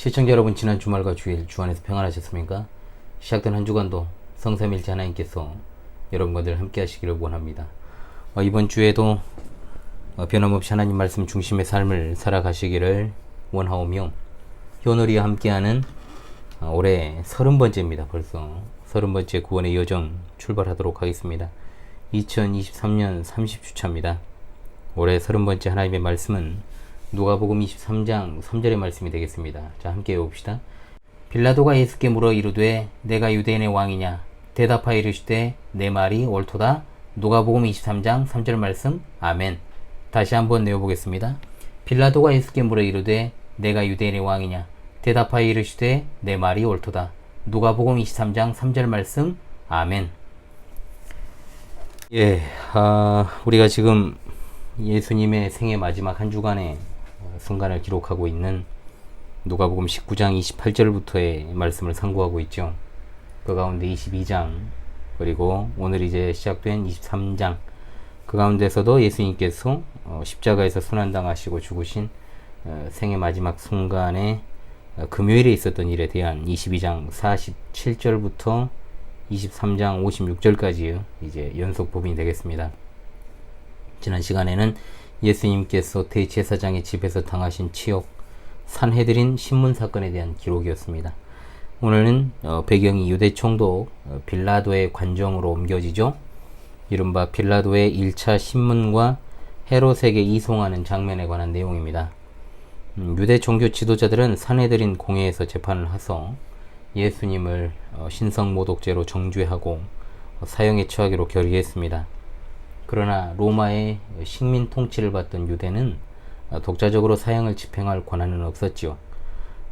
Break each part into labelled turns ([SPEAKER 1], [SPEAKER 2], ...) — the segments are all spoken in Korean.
[SPEAKER 1] 시청자 여러분, 지난 주말과 주일 주 안에서 평안하셨습니까? 시작된 한 주간도 성삼일체 하나님께서 여러분과 늘 함께 하시기를 원합니다. 이번 주에도 변함없이 하나님 말씀 중심의 삶을 살아가시기를 원하오며, 효놀이와 함께하는 올해 30번째입니다. 벌써 30번째 구원의 여정 출발하도록 하겠습니다. 2023년 30주차입니다. 올해 30번째 하나님의 말씀은 누가복음 23장 3절의 말씀이 되겠습니다. 자, 함께 외웁시다. 빌라도가 예수께 물어 이르되 내가 유대인의 왕이냐? 대답하여 이르시되 내 말이 옳도다. 누가복음 23장 3절 말씀. 아멘. 다시 한번 내어보겠습니다. 빌라도가 예수께 물어 이르되 내가 유대인의 왕이냐? 대답하여 이르시되 내 말이 옳도다. 누가복음 23장 3절 말씀. 아멘. 우리가 지금 예수님의 생애 마지막 한 주간의 순간을 기록하고 있는 누가복음 19장 28절부터의 말씀을 상고하고 있죠. 그 가운데 22장, 그리고 오늘 이제 시작된 23장, 그 가운데서도 예수님께서 십자가에서 순환당하시고 죽으신 생애 마지막 순간에 금요일에 있었던 일에 대한 22장 47절부터 23장 56절까지 이제 연속 부분이 되겠습니다. 지난 시간에는 예수님께서 대제사장의 집에서 당하신 치욕, 산헤드린 신문 사건에 대한 기록이었습니다. 오늘은 배경이 유대 총독 빌라도의 관정으로 옮겨지죠. 이른바 빌라도의 1차 신문과 헤롯에게 이송하는 장면에 관한 내용입니다. 유대 종교 지도자들은 산헤드린 공회에서 재판을 해서 예수님을 신성모독죄로 정죄하고 사형에 처하기로 결의했습니다. 그러나 로마의 식민 통치를 받던 유대는 독자적으로 사형을 집행할 권한은 없었지요.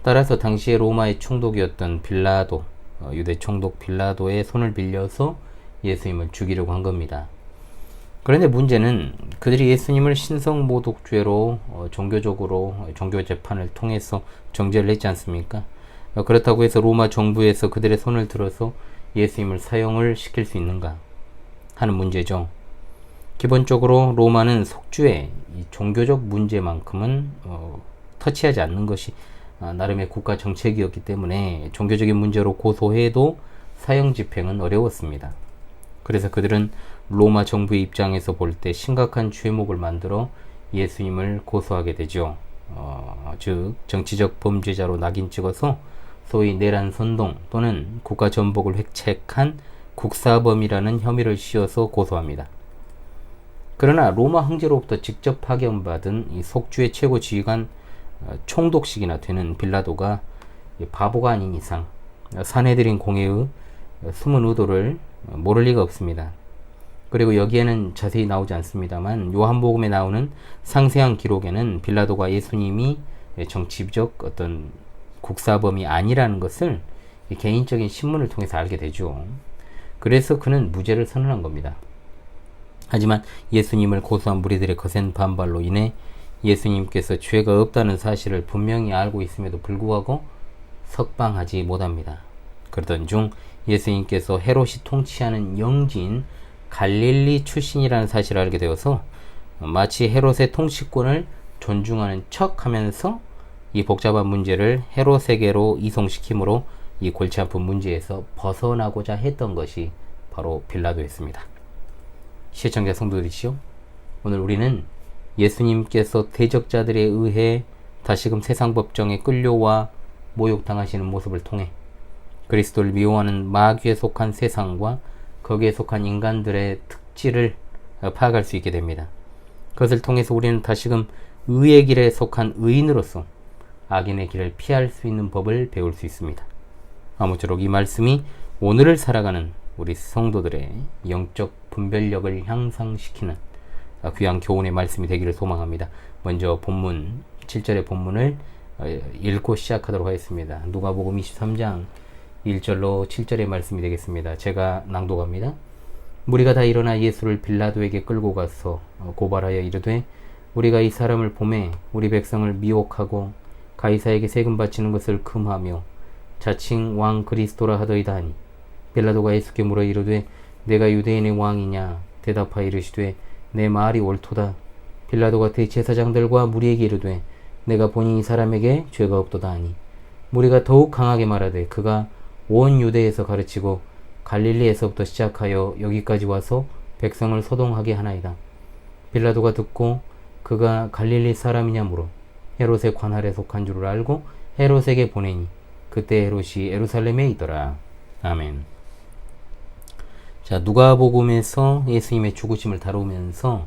[SPEAKER 1] 따라서 당시에 로마의 총독이었던 빌라도, 유대 총독 빌라도의 손을 빌려서 예수님을 죽이려고 한 겁니다. 그런데 문제는 그들이 예수님을 신성모독죄로 종교적으로 종교 재판을 통해서 정죄를 했지 않습니까? 그렇다고 해서 로마 정부에서 그들의 손을 들어서 예수님을 사형을 시킬 수 있는가 하는 문제죠. 기본적으로 로마는 속주의 이 종교적 문제만큼은 터치하지 않는 것이 나름의 국가 정책이었기 때문에 종교적인 문제로 고소해도 사형 집행은 어려웠습니다. 그래서 그들은 로마 정부의 입장에서 볼 때 심각한 죄목을 만들어 예수님을 고소하게 되죠. 즉 정치적 범죄자로 낙인 찍어서 소위 내란 선동 또는 국가 전복을 획책한 국사범이라는 혐의를 씌워서 고소합니다. 그러나 로마 황제로부터 직접 파견받은 이 속주의 최고 지휘관 총독식이나 되는 빌라도가 바보가 아닌 이상 산헤드린 공회의 숨은 의도를 모를 리가 없습니다. 그리고 여기에는 자세히 나오지 않습니다만 요한복음에 나오는 상세한 기록에는 빌라도가 예수님이 정치적 어떤 국사범이 아니라는 것을 개인적인 신문을 통해서 알게 되죠. 그래서 그는 무죄를 선언한 겁니다. 하지만 예수님을 고소한 무리들의 거센 반발로 인해 예수님께서 죄가 없다는 사실을 분명히 알고 있음에도 불구하고 석방하지 못합니다. 그러던 중 예수님께서 헤롯이 통치하는 영지인 갈릴리 출신이라는 사실을 알게 되어서 마치 헤롯의 통치권을 존중하는 척 하면서 이 복잡한 문제를 헤롯에게로 이송시키므로 이 골치 아픈 문제에서 벗어나고자 했던 것이 바로 빌라도였습니다. 시청자 성도들이시오, 오늘 우리는 예수님께서 대적자들에 의해 다시금 세상 법정에 끌려와 모욕당하시는 모습을 통해 그리스도를 미워하는 마귀에 속한 세상과 거기에 속한 인간들의 특질을 파악할 수 있게 됩니다. 그것을 통해서 우리는 다시금 의의 길에 속한 의인으로서 악인의 길을 피할 수 있는 법을 배울 수 있습니다. 아무쪼록 이 말씀이 오늘을 살아가는 우리 성도들의 영적 분별력을 향상시키는 귀한 교훈의 말씀이 되기를 소망합니다. 먼저 본문 7절의 본문을 읽고 시작하도록 하겠습니다. 누가복음 23장 1절로 7절의 말씀이 되겠습니다. 제가 낭독합니다. 무리가 다 일어나 예수를 빌라도에게 끌고 가서 고발하여 이르되 우리가 이 사람을 보매 우리 백성을 미혹하고 가이사에게 세금 바치는 것을 금하며 자칭 왕 그리스도라 하더이다 하니, 빌라도가 예수께 물어 이르되 내가 유대인의 왕이냐? 대답하여 이르시되 내 말이 옳도다. 빌라도가 대제사장들과 무리에게 이르되 내가 보니 이 사람에게 죄가 없도다 하니, 무리가 더욱 강하게 말하되 그가 온 유대에서 가르치고 갈릴리에서부터 시작하여 여기까지 와서 백성을 소동하게 하나이다. 빌라도가 듣고 그가 갈릴리 사람이냐 물어 헤롯의 관할에 속한 줄을 알고 헤롯에게 보내니 그때 헤롯이 예루살렘에 있더라. 아멘. 자, 누가복음에서 예수님의 죽으심을 다루면서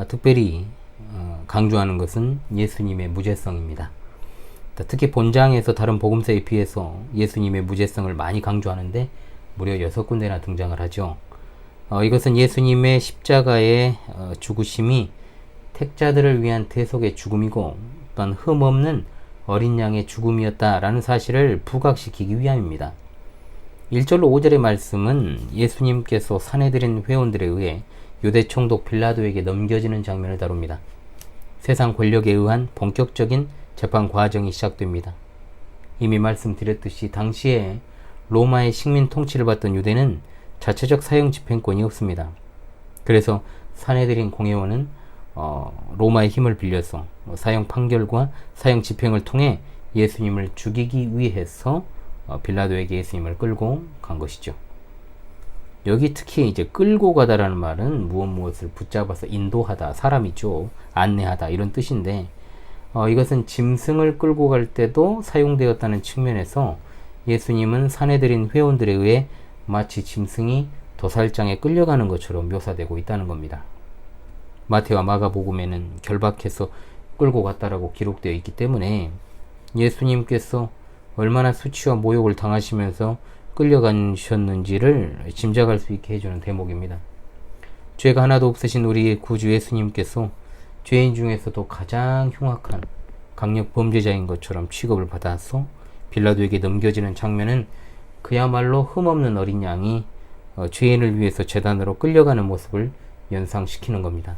[SPEAKER 1] 특별히 강조하는 것은 예수님의 무죄성입니다. 특히 본장에서 다른 복음서에 비해서 예수님의 무죄성을 많이 강조하는데 무려 6군데나 등장을 하죠. 이것은 예수님의 십자가의 죽으심이 택자들을 위한 대속의 죽음이고 또한 흠없는 어린 양의 죽음이었다라는 사실을 부각시키기 위함입니다. 1절로 5절의 말씀은 예수님께서 산해드린 회원들에 의해 유대 총독 빌라도에게 넘겨지는 장면을 다룹니다. 세상 권력에 의한 본격적인 재판 과정이 시작됩니다. 이미 말씀드렸듯이 당시에 로마의 식민 통치를 받던 유대는 자체적 사형 집행권이 없습니다. 그래서 산해드린 공회원은 로마의 힘을 빌려서 사형 판결과 사형 집행을 통해 예수님을 죽이기 위해서 빌라도에게 예수님을 끌고 간 것이죠. 여기 특히 이제 끌고 가다라는 말은 무엇을 붙잡아서 인도하다, 사람이죠. 안내하다 이런 뜻인데 이것은 짐승을 끌고 갈 때도 사용되었다는 측면에서 예수님은 산해드린 회원들에 의해 마치 짐승이 도살장에 끌려가는 것처럼 묘사되고 있다는 겁니다. 마태와 마가복음에는 결박해서 끌고 갔다라고 기록되어 있기 때문에 예수님께서 얼마나 수치와 모욕을 당하시면서 끌려가셨는지를 짐작할 수 있게 해주는 대목입니다. 죄가 하나도 없으신 우리의 구주 예수님께서 죄인 중에서도 가장 흉악한 강력 범죄자인 것처럼 취급을 받아서 빌라도에게 넘겨지는 장면은 그야말로 흠없는 어린 양이 죄인을 위해서 제단으로 끌려가는 모습을 연상시키는 겁니다.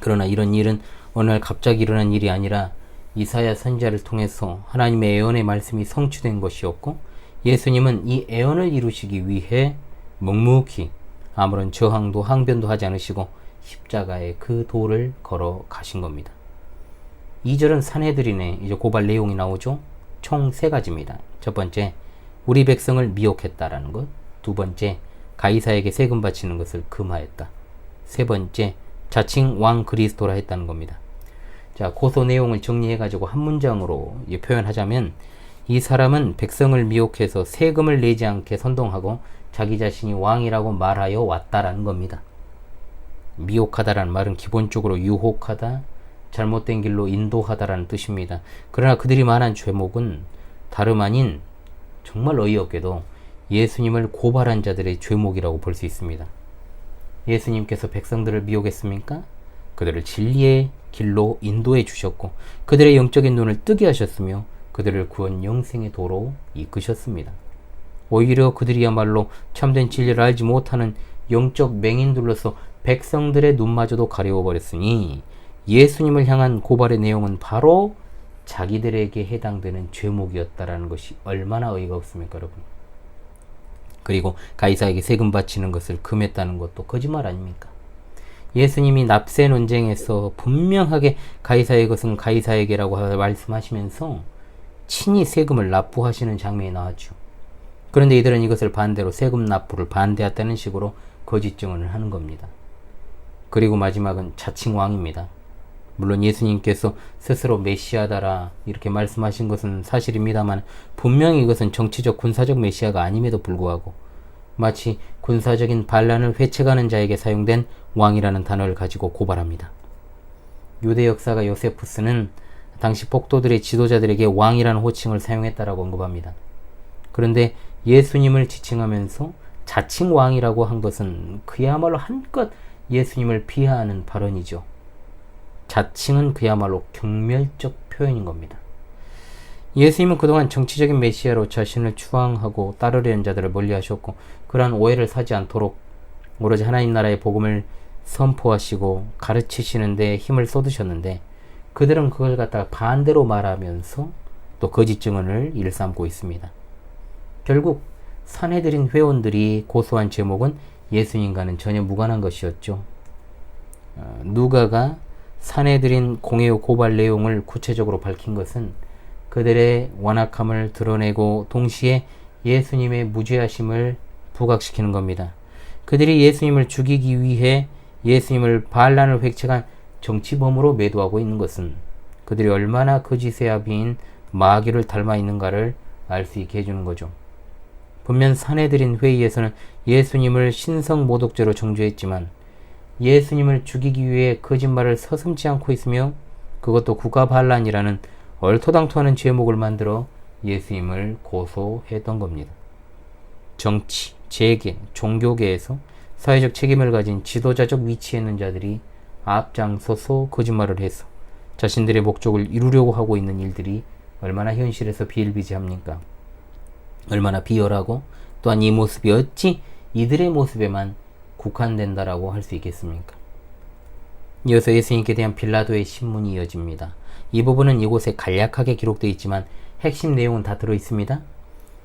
[SPEAKER 1] 그러나 이런 일은 어느 날 갑자기 일어난 일이 아니라 이사야 선지자를 통해서 하나님의 예언의 말씀이 성취된 것이었고 예수님은 이 예언을 이루시기 위해 묵묵히 아무런 저항도 항변도 하지 않으시고 십자가의 그 도를 걸어 가신 겁니다. 2절은 산해드린의 이제 고발 내용이 나오죠. 총 3가지입니다. 첫 번째, 우리 백성을 미혹했다라는 것. 두 번째, 가이사에게 세금 바치는 것을 금하였다. 세 번째, 자칭 왕 그리스도라 했다는 겁니다. 자, 고소 내용을 정리해가지고 한 문장으로 표현하자면 이 사람은 백성을 미혹해서 세금을 내지 않게 선동하고 자기 자신이 왕이라고 말하여 왔다라는 겁니다. 미혹하다라는 말은 기본적으로 유혹하다, 잘못된 길로 인도하다라는 뜻입니다. 그러나 그들이 말한 죄목은 다름 아닌 정말 어이없게도 예수님을 고발한 자들의 죄목이라고 볼 수 있습니다. 예수님께서 백성들을 미혹했습니까? 그들을 진리의 길로 인도해 주셨고 그들의 영적인 눈을 뜨게 하셨으며 그들을 구원 영생의 도로 이끄셨습니다. 오히려 그들이야말로 참된 진리를 알지 못하는 영적 맹인들로서 백성들의 눈마저도 가려워 버렸으니 예수님을 향한 고발의 내용은 바로 자기들에게 해당되는 죄목이었다라는 것이 얼마나 어이가 없습니까, 여러분? 그리고 가이사에게 세금 바치는 것을 금했다는 것도 거짓말 아닙니까? 예수님이 납세 논쟁에서 분명하게 가이사의 것은 가이사에게라고 말씀하시면서 친히 세금을 납부하시는 장면이 나왔죠. 그런데 이들은 이것을 반대로 세금 납부를 반대했다는 식으로 거짓 증언을 하는 겁니다. 그리고 마지막은 자칭 왕입니다. 물론 예수님께서 스스로 메시아다라 이렇게 말씀하신 것은 사실입니다만 분명히 이것은 정치적 군사적 메시아가 아님에도 불구하고 마치 군사적인 반란을 회책하는 자에게 사용된 왕이라는 단어를 가지고 고발합니다. 유대 역사가 요세푸스는 당시 폭도들의 지도자들에게 왕이라는 호칭을 사용했다라고 언급합니다. 그런데 예수님을 지칭하면서 자칭 왕이라고 한 것은 그야말로 한껏 예수님을 비하하는 발언이죠. 자칭은 그야말로 경멸적 표현인 겁니다. 예수님은 그동안 정치적인 메시아로 자신을 추앙하고 따르려는 자들을 멀리하셨고 그러한 오해를 사지 않도록 오로지 하나님 나라의 복음을 선포하시고 가르치시는 데 힘을 쏟으셨는데 그들은 그걸 갖다가 반대로 말하면서 또 거짓 증언을 일삼고 있습니다. 결국 산해드린 회원들이 고소한 제목은 예수님과는 전혀 무관한 것이었죠. 누가가 산해드린 공회 고발 내용을 구체적으로 밝힌 것은 그들의 완악함을 드러내고 동시에 예수님의 무죄하심을 부각시키는 겁니다. 그들이 예수님을 죽이기 위해 예수님을 반란을 획책한 정치범으로 매도하고 있는 것은 그들이 얼마나 거짓의 아비인 마귀를 닮아 있는가를 알 수 있게 해주는 거죠. 분명 사내들인 회의에서는 예수님을 신성 모독죄로 정죄했지만 예수님을 죽이기 위해 거짓말을 서슴지 않고 있으며 그것도 국가 반란이라는 얼토당토하는 제목을 만들어 예수님을 고소했던 겁니다. 정치, 재계, 종교계에서 사회적 책임을 가진 지도자적 위치에 있는 자들이 앞장서서 거짓말을 해서 자신들의 목적을 이루려고 하고 있는 일들이 얼마나 현실에서 비일비재합니까? 얼마나 비열하고 또한 이 모습이 어찌 이들의 모습에만 국한된다라고 할 수 있겠습니까? 이어서 예수님께 대한 빌라도의 신문이 이어집니다. 이 부분은 이곳에 간략하게 기록되어 있지만 핵심 내용은 다 들어있습니다.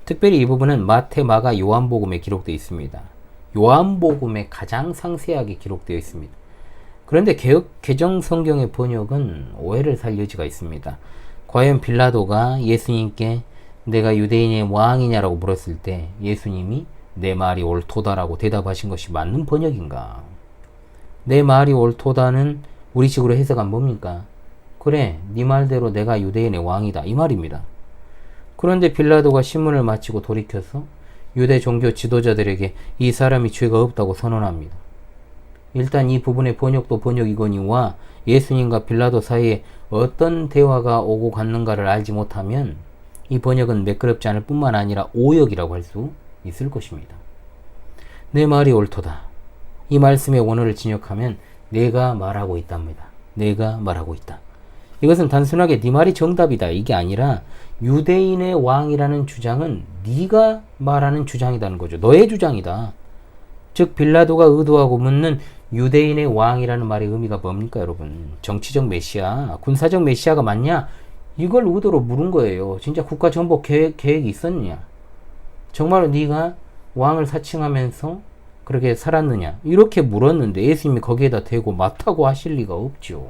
[SPEAKER 1] 특별히 이 부분은 마태, 마가, 요한복음에 기록되어 있습니다. 요한복음에 가장 상세하게 기록되어 있습니다. 그런데 개정 성경의 번역은 오해를 살 여지가 있습니다. 과연 빌라도가 예수님께 내가 유대인의 왕이냐라고 물었을 때 예수님이 내 말이 옳도다라고 대답하신 것이 맞는 번역인가? 내 말이 옳도다는 우리식으로 해석한 뭡니까? 그래, 네 말대로 내가 유대인의 왕이다 이 말입니다. 그런데 빌라도가 신문을 마치고 돌이켜서 유대 종교 지도자들에게 이 사람이 죄가 없다고 선언합니다. 일단 이 부분의 번역도 번역이거니와 예수님과 빌라도 사이에 어떤 대화가 오고 갔는가를 알지 못하면 이 번역은 매끄럽지 않을 뿐만 아니라 오역이라고 할 수 있을 것입니다. 내 말이 옳도다. 이 말씀의 원어를 진역하면 내가 말하고 있답니다. 내가 말하고 있다. 이것은 단순하게 네 말이 정답이다 이게 아니라 유대인의 왕이라는 주장은 네가 말하는 주장이라는 거죠. 너의 주장이다. 즉 빌라도가 의도하고 묻는 유대인의 왕이라는 말의 의미가 뭡니까 여러분? 정치적 메시아, 군사적 메시아가 맞냐? 이걸 의도로 물은 거예요. 진짜 국가 전복 계획이 있었느냐? 정말로 네가 왕을 사칭하면서 그렇게 살았느냐? 이렇게 물었는데 예수님이 거기에다 대고 맞다고 하실 리가 없죠.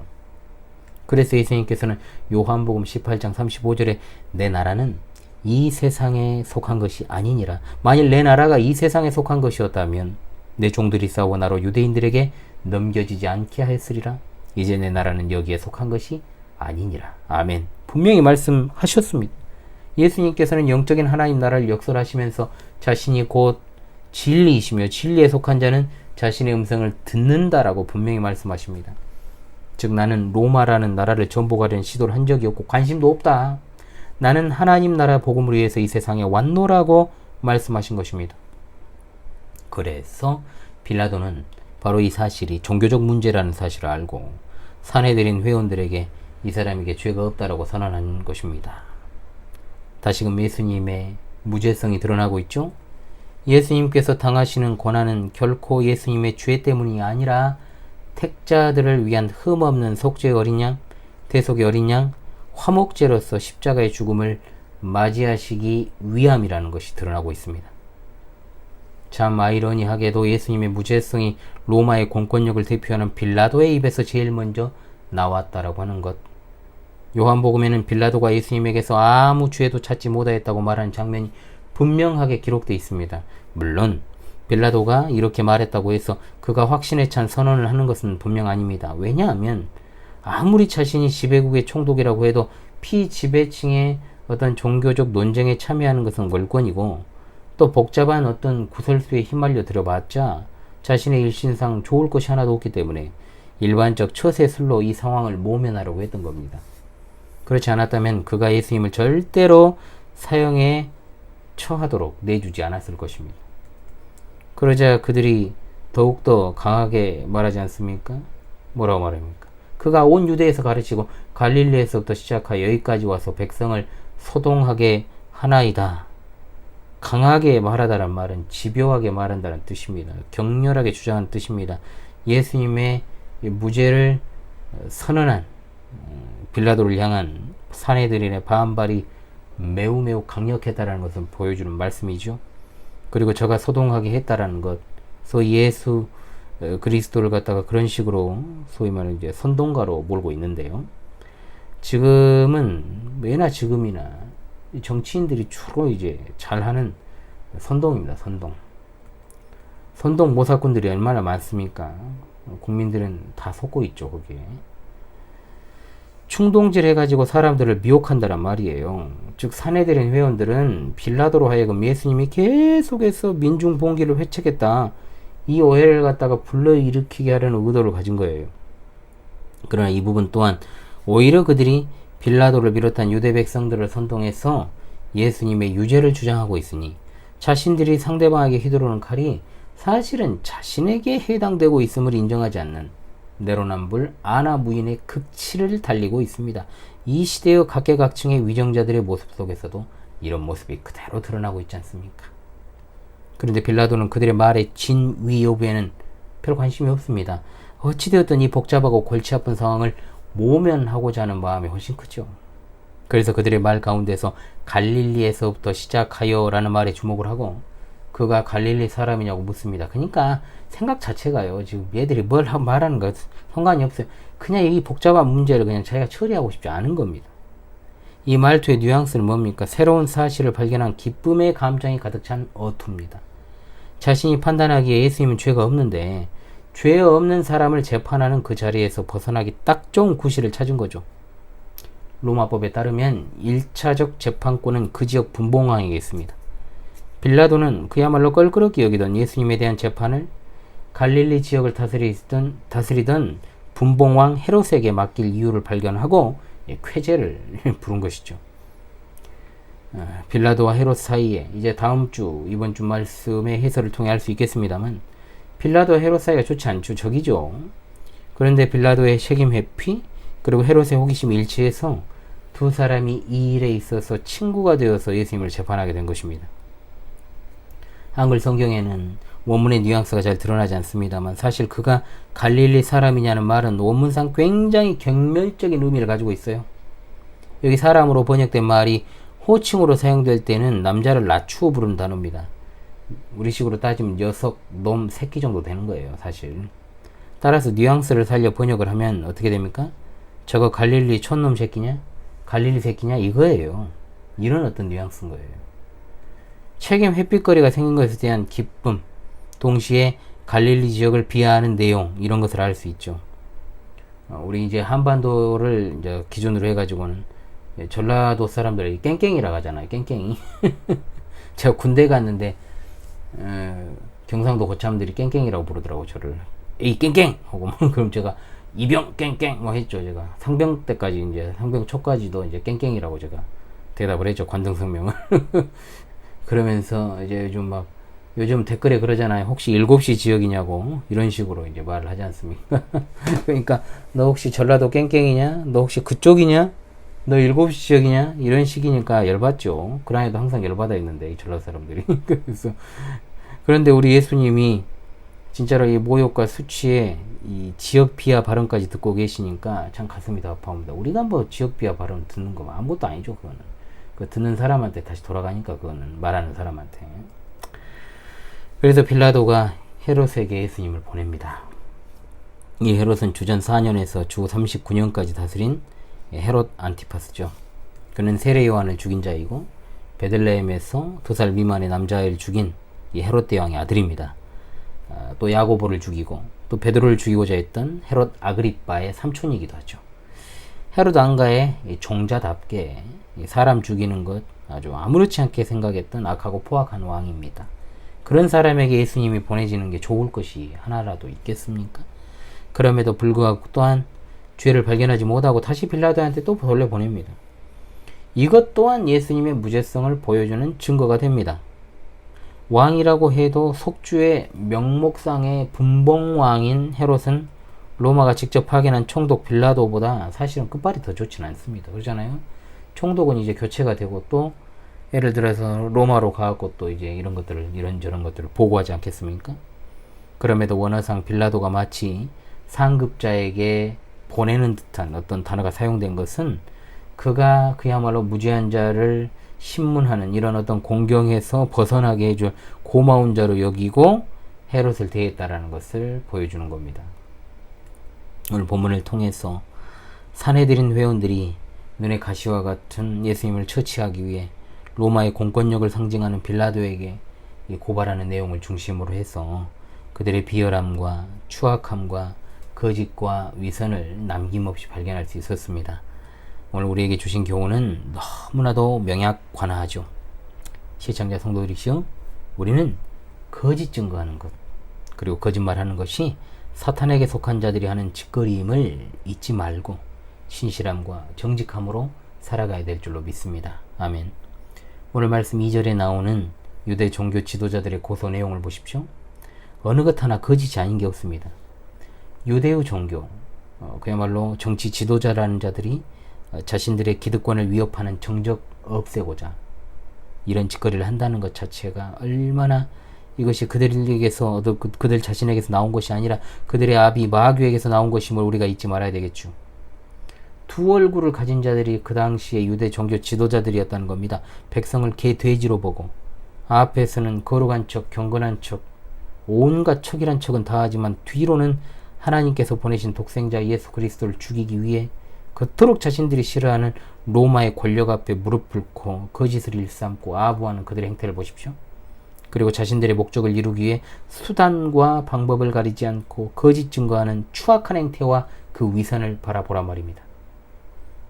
[SPEAKER 1] 그래서 예수님께서는 요한복음 18장 35절에 내 나라는 이 세상에 속한 것이 아니니라. 만일 내 나라가 이 세상에 속한 것이었다면 내 종들이 싸워 나로 유대인들에게 넘겨지지 않게 하였으리라. 이제 내 나라는 여기에 속한 것이 아니니라. 아멘. 분명히 말씀하셨습니다. 예수님께서는 영적인 하나님 나라를 역설하시면서 자신이 곧 진리이시며 진리에 속한 자는 자신의 음성을 듣는다라고 분명히 말씀하십니다. 즉 나는 로마라는 나라를 전복하려는 시도를 한 적이 없고 관심도 없다. 나는 하나님 나라 복음을 위해서 이 세상에 왔노라고 말씀하신 것입니다. 그래서 빌라도는 바로 이 사실이 종교적 문제라는 사실을 알고 사내들인 회원들에게 이 사람에게 죄가 없다라고 선언한 것입니다. 다시금 예수님의 무죄성이 드러나고 있죠. 예수님께서 당하시는 고난은 결코 예수님의 죄 때문이 아니라 택자들을 위한 흠없는 속죄의 어린 양, 대속의 어린 양, 화목제로서 십자가의 죽음을 맞이하시기 위함이라는 것이 드러나고 있습니다. 참 아이러니하게도 예수님의 무죄성이 로마의 공권력을 대표하는 빌라도의 입에서 제일 먼저 나왔다라고 하는 것. 요한복음에는 빌라도가 예수님에게서 아무 죄도 찾지 못하였다고 말하는 장면이 분명하게 기록되어 있습니다. 물론 빌라도가 이렇게 말했다고 해서 그가 확신에 찬 선언을 하는 것은 분명 아닙니다. 왜냐하면 아무리 자신이 지배국의 총독이라고 해도 피지배층의 어떤 종교적 논쟁에 참여하는 것은 월권이고 또 복잡한 어떤 구설수에 휘말려 들어봤자 자신의 일신상 좋을 것이 하나도 없기 때문에 일반적 처세술로 이 상황을 모면하려고 했던 겁니다. 그렇지 않았다면 그가 예수님을 절대로 사형에 처하도록 내주지 않았을 것입니다. 그러자 그들이 더욱더 강하게 말하지 않습니까? 뭐라고 말합니까? 그가 온 유대에서 가르치고 갈릴리에서부터 시작하여 여기까지 와서 백성을 소동하게 하나이다. 강하게 말하다란 말은 집요하게 말한다는 뜻입니다. 격렬하게 주장한 뜻입니다. 예수님의 무죄를 선언한 빌라도를 향한 사내들인의 반발이 매우 강력했다라는 것을 보여주는 말씀이죠. 그리고 저가 소동하게 했다라는 것, 소위 예수 그리스도를 갖다가 그런 식으로 소위 말하는 이제 선동가로 몰고 있는데요. 지금은 예나 지금이나 정치인들이 주로 이제 잘하는 선동입니다. 선동 모사꾼들이 얼마나 많습니까? 국민들은 다 속고 있죠, 거기에. 충동질 해가지고 사람들을 미혹한다란 말이에요. 즉 사내들인 회원들은 빌라도로 하여금 예수님이 계속해서 민중 봉기를 회책했다, 이 오해를 갖다가 불러일으키게 하려는 의도를 가진 거예요. 그러나 이 부분 또한 오히려 그들이 빌라도를 비롯한 유대 백성들을 선동해서 예수님의 유죄를 주장하고 있으니 자신들이 상대방에게 휘두르는 칼이 사실은 자신에게 해당되고 있음을 인정하지 않는 내로남불 아나무인의 극치를 달리고 있습니다. 이 시대의 각계각층의 위정자들의 모습 속에서도 이런 모습이 그대로 드러나고 있지 않습니까? 그런데 빌라도는 그들의 말의 진위 여부에는 별 관심이 없습니다. 어찌되었든 이 복잡하고 골치 아픈 상황을 모면하고자 하는 마음이 훨씬 크죠. 그래서 그들의 말 가운데서 갈릴리에서부터 시작하여 라는 말에 주목을 하고, 그가 갈릴리 사람이냐고 묻습니다. 그러니까 생각 자체가요, 지금 얘들이 뭘 말하는 거 상관이 없어요. 그냥 이 복잡한 문제를 그냥 자기가 처리하고 싶지 않은 겁니다. 이 말투의 뉘앙스는 뭡니까? 새로운 사실을 발견한 기쁨의 감정이 가득 찬 어투입니다. 자신이 판단하기에 예수님은 죄가 없는데 죄 없는 사람을 재판하는 그 자리에서 벗어나기 딱 좋은 구실을 찾은 거죠. 로마법에 따르면 1차적 재판권은 그 지역 분봉왕에게 있습니다. 빌라도는 그야말로 껄끄럽게 여기던 예수님에 대한 재판을 갈릴리 지역을 다스리던 분봉왕 헤롯에게 맡길 이유를 발견하고 쾌재를 부른 것이죠. 빌라도와 헤롯 사이에 이제 이번 주 말씀의 해설을 통해 알 수 있겠습니다만, 빌라도와 헤롯 사이가 좋지 않죠. 적이죠. 그런데 빌라도의 책임 회피 그리고 헤롯의 호기심이 일치해서 두 사람이 이 일에 있어서 친구가 되어서 예수님을 재판하게 된 것입니다. 한글 성경에는 원문의 뉘앙스가 잘 드러나지 않습니다만, 사실 그가 갈릴리 사람이냐는 말은 원문상 굉장히 경멸적인 의미를 가지고 있어요. 여기 사람으로 번역된 말이 호칭으로 사용될 때는 남자를 낮추어 부르는 단어입니다. 우리식으로 따지면 녀석, 놈, 새끼 정도 되는 거예요, 사실. 따라서 뉘앙스를 살려 번역을 하면 어떻게 됩니까? 저거 갈릴리 촌놈 새끼냐? 갈릴리 새끼냐? 이거예요. 이런 어떤 뉘앙스인 거예요. 책임 회피거리가 생긴 것에 대한 기쁨, 동시에 갈릴리 지역을 비하하는 내용, 이런 것을 알 수 있죠. 우리 이제 한반도를 이제 기준으로 해가지고는 전라도 사람들이 깽깽이라고 하잖아요. 깽깽이. 제가 군대 갔는데 경상도 고참들이 깽깽이라고 부르더라고, 저를. 에이 깽깽 하고 그럼 제가 이병 깽깽 뭐 했죠. 제가 상병 때까지, 이제 상병 초까지도 이제 깽깽이라고 제가 대답을 했죠, 관등성명을. 그러면서 이제 요즘 댓글에 그러잖아요. 혹시 7시 지역이냐고, 이런 식으로 이제 말을 하지 않습니까? 그러니까 너 혹시 전라도 깽깽이냐? 너 혹시 그쪽이냐? 너 7시 지역이냐? 이런 식이니까 열받죠. 그랑에도 항상 열받아 있는데, 이 전라도 사람들이. 그런데 우리 예수님이 진짜로 이 모욕과 수치에 이 지역 비하 발언까지 듣고 계시니까 참 가슴이 더 아파옵니다. 우리가 뭐 지역 비하 발언 듣는 거 아무것도 아니죠, 그거는. 그 듣는 사람한테 다시 돌아가니까, 그거는 말하는 사람한테. 그래서 빌라도가 헤롯에게 예수님을 보냅니다. 이 헤롯은 주전 4년에서 주 39년까지 다스린 헤롯 안티파스죠. 그는 세례 요한을 죽인 자이고 베들레헴에서 2살 미만의 남자아이를 죽인 이 헤롯 대왕의 아들입니다. 또 야고보를 죽이고 또 베드로를 죽이고자 했던 헤롯 아그리빠의 삼촌이기도 하죠. 헤롯 왕가의 종자답게 사람 죽이는 것 아주 아무렇지 않게 생각했던 악하고 포악한 왕입니다. 그런 사람에게 예수님이 보내지는 게 좋을 것이 하나라도 있겠습니까? 그럼에도 불구하고 또한 죄를 발견하지 못하고 다시 빌라도한테 또 돌려보냅니다. 이것 또한 예수님의 무죄성을 보여주는 증거가 됩니다. 왕이라고 해도 속주의 명목상의 분봉왕인 헤롯은 로마가 직접 파견한 총독 빌라도보다 사실은 끝발이 더 좋지는 않습니다. 그러잖아요. 총독은 이제 교체가 되고 또 예를 들어서 로마로 가고 또 이제 이런저런 것들을 보고하지 않겠습니까? 그럼에도 원어상 빌라도가 마치 상급자에게 보내는 듯한 어떤 단어가 사용된 것은 그가 그야말로 무죄한 자를 신문하는 이런 어떤 공경에서 벗어나게 해줄 고마운 자로 여기고 헤롯을 대했다라는 것을 보여주는 겁니다. 오늘 본문을 통해서 사내들인 회원들이 눈의 가시와 같은 예수님을 처치하기 위해 로마의 공권력을 상징하는 빌라도에게 고발하는 내용을 중심으로 해서 그들의 비열함과 추악함과 거짓과 위선을 남김없이 발견할 수 있었습니다. 오늘 우리에게 주신 교훈은 너무나도 명약관화하죠. 시청자 성도들이시여, 우리는 거짓 증거하는 것, 그리고 거짓말하는 것이 사탄에게 속한 자들이 하는 짓거리임을 잊지 말고 신실함과 정직함으로 살아가야 될 줄로 믿습니다. 아멘. 오늘 말씀 2절에 나오는 유대 종교 지도자들의 고소 내용을 보십시오. 어느 것 하나 거짓이 아닌 게 없습니다. 유대의 종교, 그야말로 정치 지도자라는 자들이 자신들의 기득권을 위협하는 정적 없애고자 이런 짓거리를 한다는 것 자체가 얼마나 이것이 그들에게서 그들 자신에게서 나온 것이 아니라 그들의 아비 마귀에게서 나온 것임을 우리가 잊지 말아야 되겠죠. 두 얼굴을 가진 자들이 그 당시에 유대 종교 지도자들이었다는 겁니다. 백성을 개 돼지로 보고 앞에서는 거룩한 척, 경건한 척, 온갖 척이란 척은 다 하지만 뒤로는 하나님께서 보내신 독생자 예수 그리스도를 죽이기 위해 그토록 자신들이 싫어하는 로마의 권력 앞에 무릎 꿇고 거짓을 일삼고 아부하는 그들의 행태를 보십시오. 그리고 자신들의 목적을 이루기 위해 수단과 방법을 가리지 않고 거짓 증거하는 추악한 행태와 그 위선을 바라보란 말입니다.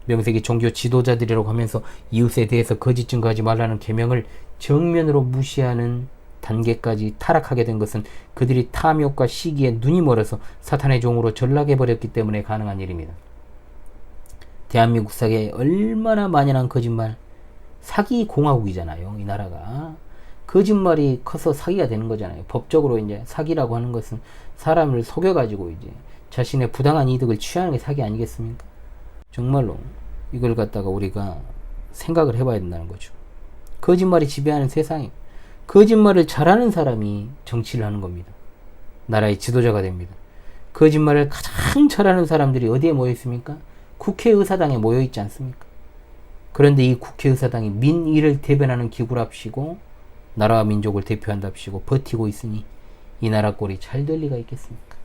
[SPEAKER 1] 명색이 종교 지도자들이라고 하면서 이웃에 대해서 거짓 증거하지 말라는 계명을 정면으로 무시하는 단계까지 타락하게 된 것은 그들이 탐욕과 시기에 눈이 멀어서 사탄의 종으로 전락해버렸기 때문에 가능한 일입니다. 대한민국 사회에 얼마나 만연한 거짓말, 사기 공화국이잖아요. 이 나라가 거짓말이 커서 사기가 되는 거잖아요. 법적으로 이제 사기라고 하는 것은 사람을 속여가지고 이제 자신의 부당한 이득을 취하는 게 사기 아니겠습니까? 정말로 이걸 갖다가 우리가 생각을 해봐야 된다는 거죠. 거짓말이 지배하는 세상에 거짓말을 잘하는 사람이 정치를 하는 겁니다. 나라의 지도자가 됩니다. 거짓말을 가장 잘하는 사람들이 어디에 모여 있습니까? 국회의사당에 모여 있지 않습니까? 그런데 이 국회의사당이 민의를 대변하는 기구랍시고 나라와 민족을 대표한답시고 버티고 있으니 이 나라 꼴이 잘 될 리가 있겠습니까?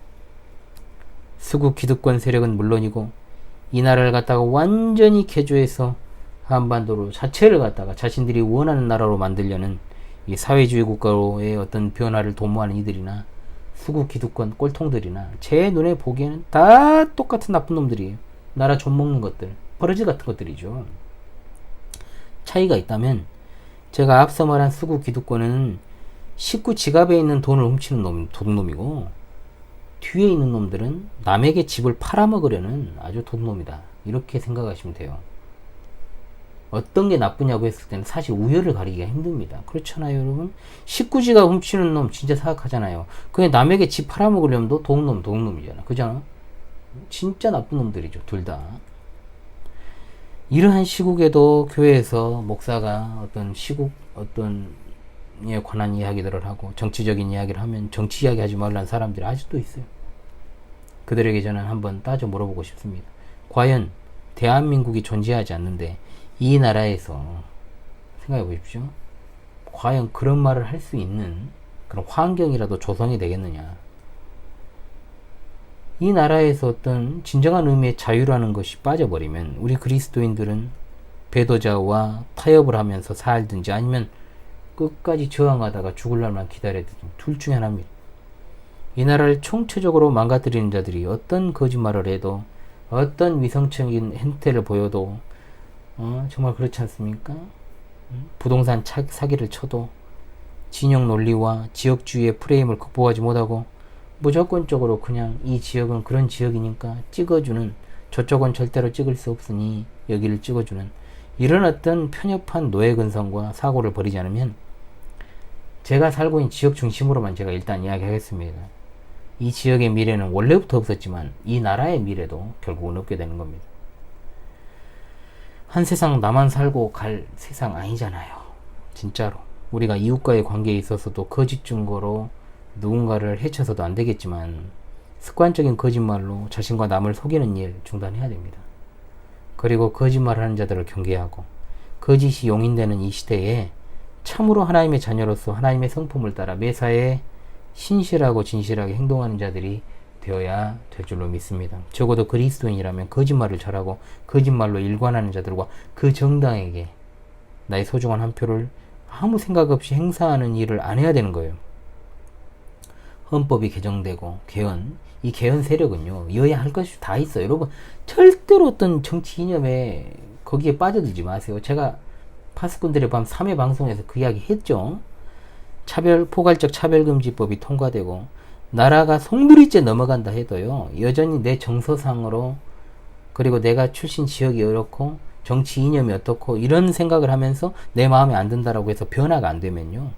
[SPEAKER 1] 수구 기득권 세력은 물론이고 이 나라를 갖다가 완전히 개조해서 한반도로 자체를 갖다가 자신들이 원하는 나라로 만들려는 이 사회주의 국가로의 어떤 변화를 도모하는 이들이나 수구 기득권 꼴통들이나 제 눈에 보기에는 다 똑같은 나쁜 놈들이에요. 나라 좀먹는 것들, 버러지 같은 것들이죠. 차이가 있다면 제가 앞서 말한 수구 기득권은 식구 지갑에 있는 돈을 훔치는 도둑놈이고 뒤에 있는 놈들은 남에게 집을 팔아먹으려는 아주 도둑놈이다. 이렇게 생각하시면 돼요. 어떤 게 나쁘냐고 했을 때는 사실 우열을 가리기가 힘듭니다. 그렇잖아요, 여러분? 식구 지갑 훔치는 놈 진짜 사악하잖아요. 그냥 남에게 집 팔아먹으려면 너 도둑놈이잖아. 그잖아? 진짜 나쁜 놈들이죠, 둘 다. 이러한 시국에도 교회에서 목사가 어떤 시국, 에 관한 이야기들을 하고 정치적인 이야기를 하면 정치 이야기 하지 말라는 사람들이 아직도 있어요. 그들에게 저는 한번 따져 물어보고 싶습니다. 과연 대한민국이 존재하지 않는데 이 나라에서 생각해 보십시오. 과연 그런 말을 할 수 있는 그런 환경이라도 조성이 되겠느냐. 이 나라에서 어떤 진정한 의미의 자유라는 것이 빠져버리면 우리 그리스도인들은 배도자와 타협을 하면서 살든지 아니면 끝까지 저항하다가 죽을 날만 기다리든지 둘 중에 하나입니다. 이 나라를 총체적으로 망가뜨리는 자들이 어떤 거짓말을 해도 어떤 위성적인 행태를 보여도 정말 그렇지 않습니까? 부동산 사기를 쳐도 진영 논리와 지역주의의 프레임을 극복하지 못하고 무조건적으로 그냥 이 지역은 그런 지역이니까 찍어주는, 저쪽은 절대로 찍을 수 없으니 여기를 찍어주는 이런 어떤 편협한 노예근성과 사고를 버리지 않으면 제가 살고 있는 지역 중심으로만 제가 일단 이야기하겠습니다. 이 지역의 미래는 원래부터 없었지만 이 나라의 미래도 결국은 없게 되는 겁니다. 한 세상 나만 살고 갈 세상 아니잖아요. 진짜로. 우리가 이웃과의 관계에 있어서도 거짓 증거로 누군가를 해쳐서도 안 되겠지만 습관적인 거짓말로 자신과 남을 속이는 일 중단해야 됩니다. 그리고 거짓말하는 자들을 경계하고 거짓이 용인되는 이 시대에 참으로 하나님의 자녀로서 하나님의 성품을 따라 매사에 신실하고 진실하게 행동하는 자들이 되어야 될 줄로 믿습니다. 적어도 그리스도인이라면 거짓말을 잘하고 거짓말로 일관하는 자들과 그 정당에게 나의 소중한 한 표를 아무 생각 없이 행사하는 일을 안 해야 되는 거예요. 헌법이 개정되고 이 개헌 세력은요, 여야 할 것이 다 있어요. 여러분, 절대로 어떤 정치 이념에 거기에 빠져들지 마세요. 제가 파수꾼들의 밤 3회 방송에서 그 이야기 했죠. 포괄적 차별금지법이 통과되고 나라가 송두리째 넘어간다 해도요, 여전히 내 정서상으로, 그리고 내가 출신 지역이 이렇고 정치 이념이 어떻고 이런 생각을 하면서 내 마음에 안 든다라고 해서 변화가 안 되면요,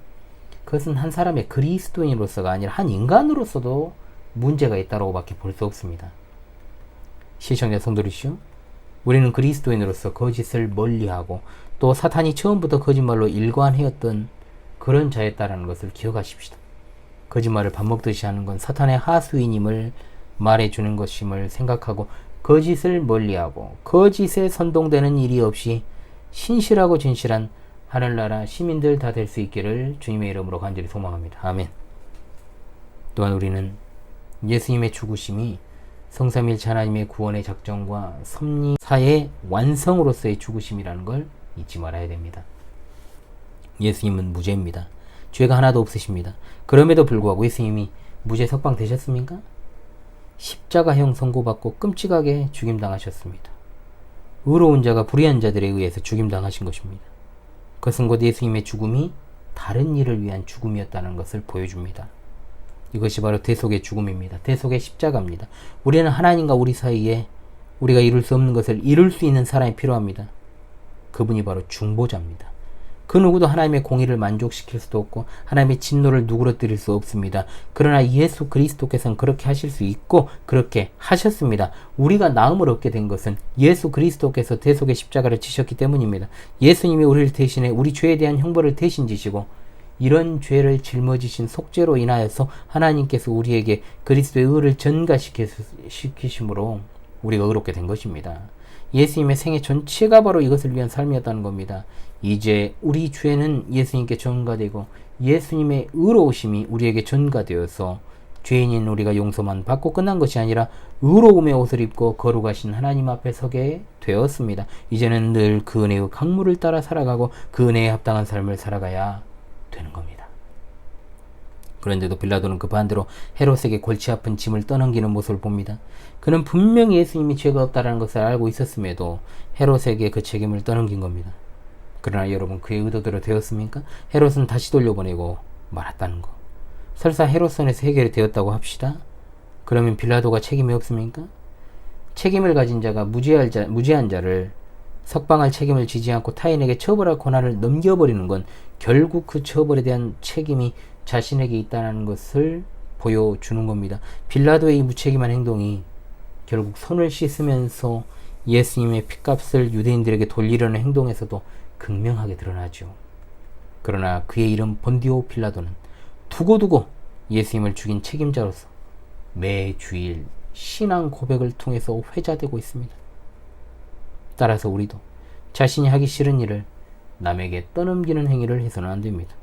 [SPEAKER 1] 그것은 한 사람의 그리스도인으로서가 아니라 한 인간으로서도 문제가 있다고 밖에 볼 수 없습니다. 시청자 성도리시오, 우리는 그리스도인으로서 거짓을 멀리하고 또 사탄이 처음부터 거짓말로 일관하였던 그런 자였다라는 것을 기억하십시다. 거짓말을 밥 먹듯이 하는 건 사탄의 하수인임을 말해주는 것임을 생각하고 거짓을 멀리하고 거짓에 선동되는 일이 없이 신실하고 진실한 하늘나라 시민들 다 될 수 있기를 주님의 이름으로 간절히 소망합니다. 아멘. 또한 우리는 예수님의 죽으심이 성삼일체 하나님의 구원의 작정과 섭리사의 완성으로서의 죽으심이라는 걸 잊지 말아야 됩니다. 예수님은 무죄입니다. 죄가 하나도 없으십니다. 그럼에도 불구하고 예수님이 무죄 석방되셨습니까? 십자가형 선고받고 끔찍하게 죽임당하셨습니다. 의로운 자가 불의한 자들에 의해서 죽임당하신 것입니다. 그것은 곧 예수님의 죽음이 다른 일을 위한 죽음이었다는 것을 보여줍니다. 이것이 바로 대속의 죽음입니다. 대속의 십자가입니다. 우리는 하나님과 우리 사이에 우리가 이룰 수 없는 것을 이룰 수 있는 사람이 필요합니다. 그분이 바로 중보자입니다. 그 누구도 하나님의 공의를 만족시킬 수도 없고 하나님의 진노를 누그러뜨릴 수 없습니다. 그러나 예수 그리스도께서는 그렇게 하실 수 있고 그렇게 하셨습니다. 우리가 나음을 얻게 된 것은 예수 그리스도께서 대속의 십자가를 지셨기 때문입니다. 예수님이 우리를 대신해 우리 죄에 대한 형벌을 대신 지시고 이런 죄를 짊어지신 속죄로 인하여서 하나님께서 우리에게 그리스도의 의를 전가시키심으로 우리가 의롭게 된 것입니다. 예수님의 생애 전체가 바로 이것을 위한 삶이었다는 겁니다. 이제 우리 죄는 예수님께 전가되고 예수님의 의로우심이 우리에게 전가되어서 죄인인 우리가 용서만 받고 끝난 것이 아니라 의로움의 옷을 입고 거룩하신 하나님 앞에 서게 되었습니다. 이제는 늘 그 은혜의 강물을 따라 살아가고 그 은혜에 합당한 삶을 살아가야 되는 겁니다. 그런데도 빌라도는 그 반대로 헤롯에게 골치 아픈 짐을 떠넘기는 모습을 봅니다. 그는 분명히 예수님이 죄가 없다는 것을 알고 있었음에도 헤롯에게 그 책임을 떠넘긴 겁니다. 그러나 여러분, 그의 의도대로 되었습니까? 헤롯은 다시 돌려보내고 말았다는 거. 설사 헤롯 손에서 해결이 되었다고 합시다. 그러면 빌라도가 책임이 없습니까? 책임을 가진 자가 무죄한 자를 석방할 책임을 지지 않고 타인에게 처벌할 권한을 넘겨버리는 건 결국 그 처벌에 대한 책임이 자신에게 있다는 것을 보여주는 겁니다. 빌라도의 이 무책임한 행동이 결국 손을 씻으면서 예수님의 핏값을 유대인들에게 돌리려는 행동에서도 극명하게 드러나죠. 그러나 그의 이름 본디오 빌라도는 두고두고 예수님을 죽인 책임자로서 매 주일 신앙 고백을 통해서 회자되고 있습니다. 따라서 우리도 자신이 하기 싫은 일을 남에게 떠넘기는 행위를 해서는 안 됩니다.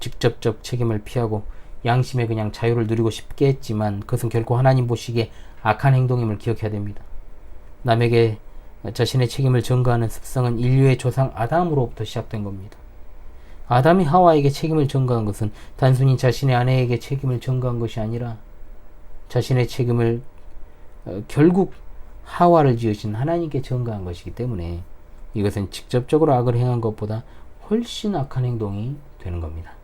[SPEAKER 1] 직접적 책임을 피하고 양심에 그냥 자유를 누리고 싶게 했지만 그것은 결코 하나님 보시기에 악한 행동임을 기억해야 됩니다. 남에게 자신의 책임을 전가하는 습성은 인류의 조상 아담으로부터 시작된 겁니다. 아담이 하와에게 책임을 전가한 것은 단순히 자신의 아내에게 책임을 전가한 것이 아니라 자신의 책임을 결국 하와를 지으신 하나님께 전가한 것이기 때문에 이것은 직접적으로 악을 행한 것보다 훨씬 악한 행동이 되는 겁니다.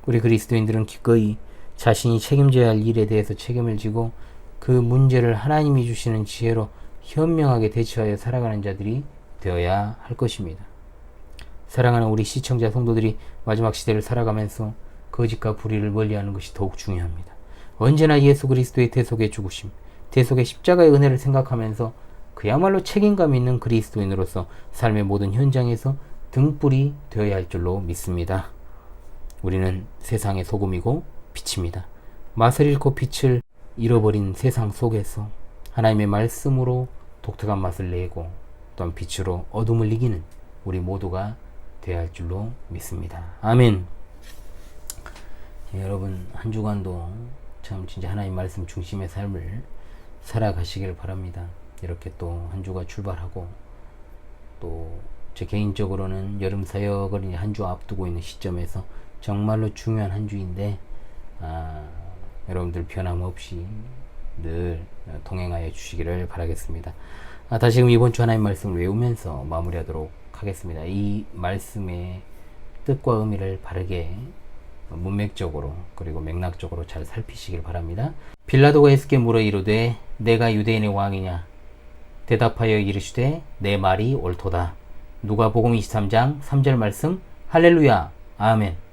[SPEAKER 1] 우리 그리스도인들은 기꺼이 자신이 책임져야 할 일에 대해서 책임을 지고 그 문제를 하나님이 주시는 지혜로 현명하게 대처하여 살아가는 자들이 되어야 할 것입니다. 사랑하는 우리 시청자 성도들이 마지막 시대를 살아가면서 거짓과 불의를 멀리하는 것이 더욱 중요합니다. 언제나 예수 그리스도의 대속의 죽으심, 대속의 십자가의 은혜를 생각하면서 그야말로 책임감 있는 그리스도인으로서 삶의 모든 현장에서 등불이 되어야 할 줄로 믿습니다. 우리는 세상의 소금이고 빛입니다. 맛을 잃고 빛을 잃어버린 세상 속에서 하나님의 말씀으로 독특한 맛을 내고 또한 빛으로 어둠을 이기는 우리 모두가 되어야 할 줄로 믿습니다. 아멘. 여러분, 한 주간도 참 진짜 하나님 말씀 중심의 삶을 살아가시길 바랍니다. 이렇게 또 한 주가 출발하고 또 제 개인적으로는 여름 사역을 이제 한 주 앞두고 있는 시점에서 정말로 중요한 한 주인데 여러분들 변함없이 늘 동행하여 주시기를 바라겠습니다. 다시금 이번 주 하나님 말씀을 외우면서 마무리하도록 하겠습니다. 이 말씀의 뜻과 의미를 바르게 문맥적으로 그리고 맥락적으로 잘 살피시길 바랍니다. 빌라도가 예수께 물어 이르되 내가 유대인의 왕이냐? 대답하여 이르시되 내 말이 옳도다. 누가복음 23장 3절 말씀. 할렐루야 아멘.